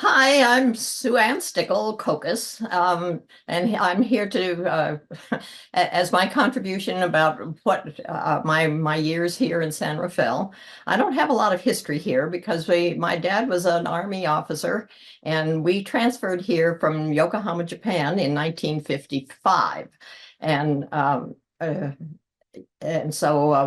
Hi, I'm Sue Ann Stickle Kokos, and I'm here to as my contribution about what my years here in San Rafael. I don't have a lot of history here because my dad was an Army officer, and we transferred here from Yokohama, Japan in 1955, and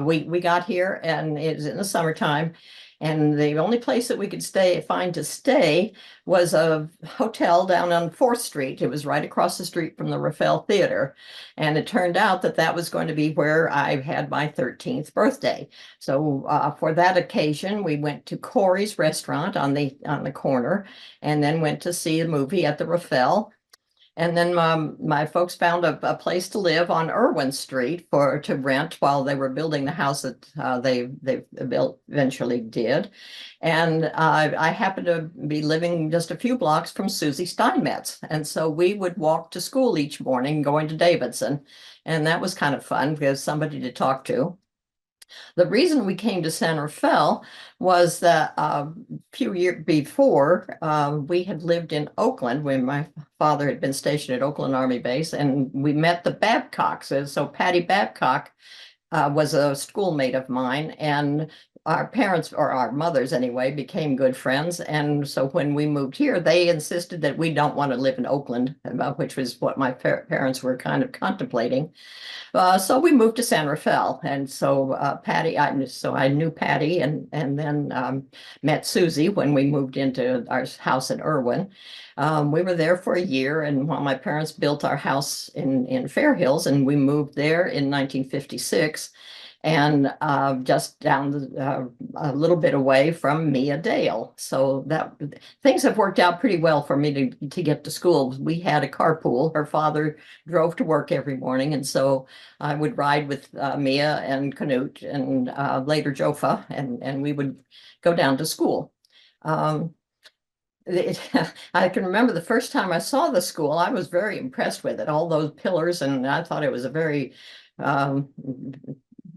we got here, and it was in the summertime. And the only place that we could find to stay was a hotel down on 4th Street. It was right across the street from the Rafael Theater. And it turned out that that was going to be where I had my 13th birthday. So for that occasion, we went to Corey's restaurant on the corner and then went to see a movie at the Rafael. And then my folks found a place to live on Irwin Street to rent while they were building the house that they built eventually did. And I happened to be living just a few blocks from Susie Steinmetz. And so we would walk to school each morning going to Davidson. And that was kind of fun because somebody to talk to. The reason we came to San Rafael was that a few years before, we had lived in Oakland when my father had been stationed at Oakland Army Base, and we met the Babcocks. And so Patty Babcock was a schoolmate of mine, and our parents, or our mothers anyway, became good friends. And so when we moved here, they insisted that we don't want to live in Oakland, which was what my parents were kind of contemplating. So we moved to San Rafael, and so I knew Patty, and then met Susie when we moved into our house in Irwin. We were there for a year, and while my parents built our house in Fair Hills, and we moved there in 1956, and just a little bit away from Mia Dale. So that things have worked out pretty well for me to get to school. We had a carpool. Her father drove to work every morning, and so I would ride with Mia and Canute and later Jofa, and we would go down to school. Um, it, I can remember the first time I saw the school, I was very impressed with it, all those pillars, and I thought it was a um,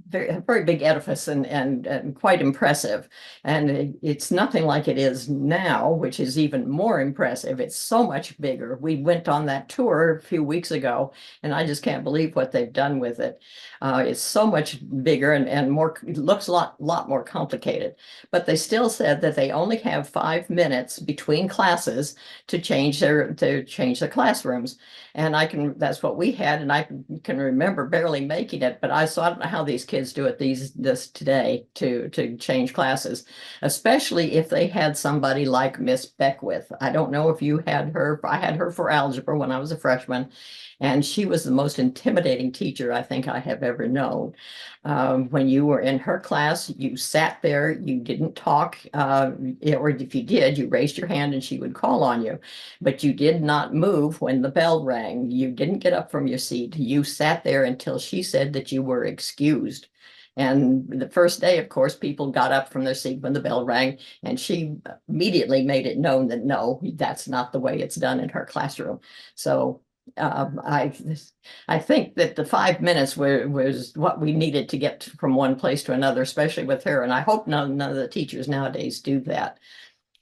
very big edifice and quite impressive. And it's nothing like it is now, which is even more impressive. It's so much bigger. We went on that tour a few weeks ago, and I just can't believe what they've done with it. It's so much bigger and more, it looks a lot more complicated. But they still said that they only have 5 minutes between classes to change the classrooms. And that's what we had, and I can remember barely making it, but I don't know how these kids do it this today to change classes, especially if they had somebody like Miss Beckwith. I don't know if you had her. I had her for algebra when I was a freshman, and she was the most intimidating teacher I think I have ever known. When you were in her class, you sat there, you didn't talk, or if you did, you raised your hand and she would call on you, but you did not move when the bell rang. You didn't get up from your seat. You sat there until she said that you were excused. And the first day, of course, people got up from their seat when the bell rang, and she immediately made it known that no, that's not the way it's done in her classroom. So um, I I think that the 5 minutes was what we needed to get from one place to another, especially with her. And I hope none of the teachers nowadays do that.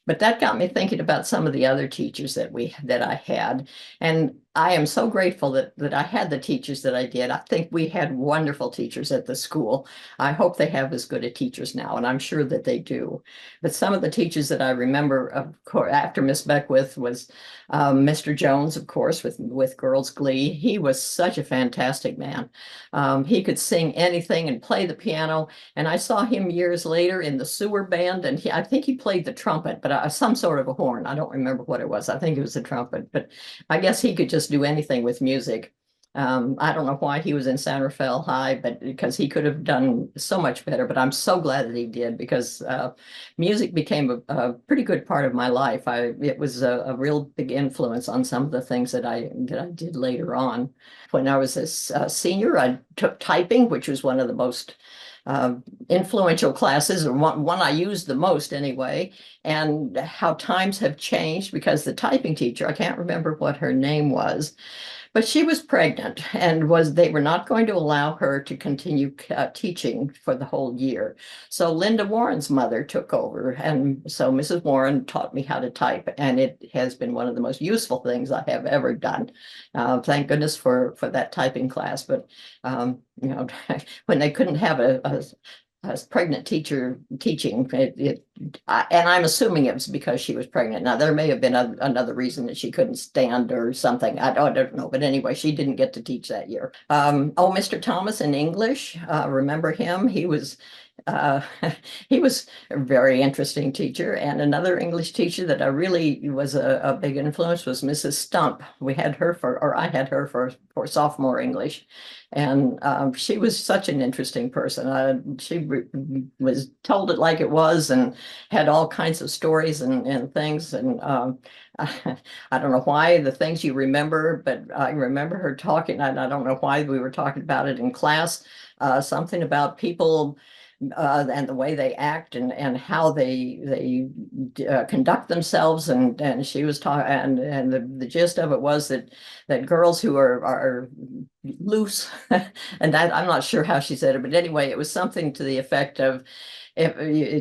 But that got me thinking about some of the other teachers that I had. And I am so grateful that I had the teachers that I did. I think we had wonderful teachers at the school. I hope they have as good a teachers now, and I'm sure that they do. But some of the teachers that I remember, of course, after Miss Beckwith was Mr. Jones, of course, with Girls Glee. He was such a fantastic man. He could sing anything and play the piano. And I saw him years later in the sewer band, and I think he played the trumpet, but some sort of a horn. I don't remember what it was. I think it was a trumpet, but I guess he could just do anything with music. I don't know why he was in San Rafael High, but because he could have done so much better. But I'm so glad that he did, because music became a pretty good part of my life. It was a real big influence on some of the things that I did later on. When I was a senior, I took typing, which was one of the most influential classes, or one I used the most anyway. And how times have changed, because the typing teacher, I can't remember what her name was, But she was pregnant and they were not going to allow her to continue teaching for the whole year. So Linda Warren's mother took over. And so Mrs. Warren taught me how to type, and it has been one of the most useful things I have ever done. Thank goodness for that typing class. But, when they couldn't have a pregnant teacher teaching, and I'm assuming it was because she was pregnant. Now, there may have been another reason that she couldn't stand or something. I don't know. But anyway, she didn't get to teach that year. Oh, Mr. Thomas in English, remember him? Uh, he was a very interesting teacher. And another English teacher that I really was a big influence was Mrs. Stump. I had her for sophomore English. And she was such an interesting person. She was told it like it was and had all kinds of stories and things. And I don't know why the things you remember, but I remember her talking. I don't know why we were talking about it in class. Something about people and the way they act and how they conduct themselves, and she was talking, and the gist of it was that girls who are loose, and I'm not sure how she said it, but anyway, it was something to the effect of, if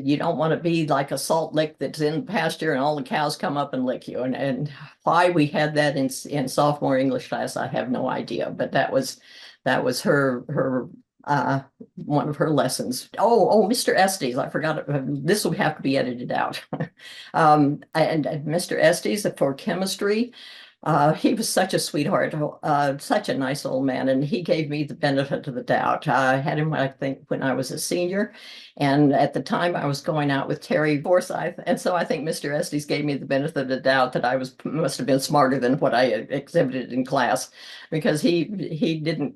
you don't want to be like a salt lick that's in pasture and all the cows come up and lick you, and why we had that in sophomore English class, I have no idea, but that was her one of her lessons. Oh, Mr. Estes, I forgot it. This will have to be edited out. And Mr. Estes for chemistry, he was such a sweetheart, such a nice old man, and he gave me the benefit of the doubt. I had him, I think, when I was a senior, and at the time I was going out with Terry Forsyth, and so I think Mr. Estes gave me the benefit of the doubt that I must have been smarter than what I exhibited in class, because he didn't.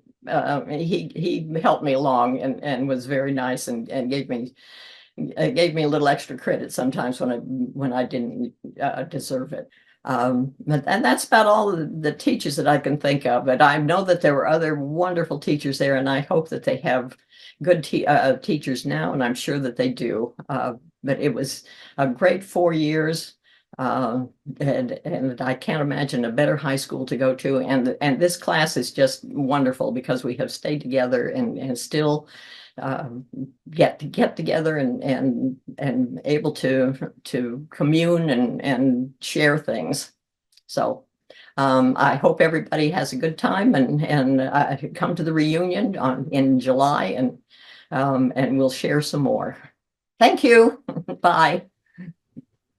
He helped me along and was very nice and gave me a little extra credit sometimes when I didn't deserve it. And that's about all the teachers that I can think of. But I know that there were other wonderful teachers there, and I hope that they have good teachers now, and I'm sure that they do. But it was a great 4 years. And I can't imagine a better high school to go to. And this class is just wonderful because we have stayed together and still get together and able to commune and share things. So I hope everybody has a good time and come to the reunion in July, and we'll share some more. Thank you. Bye.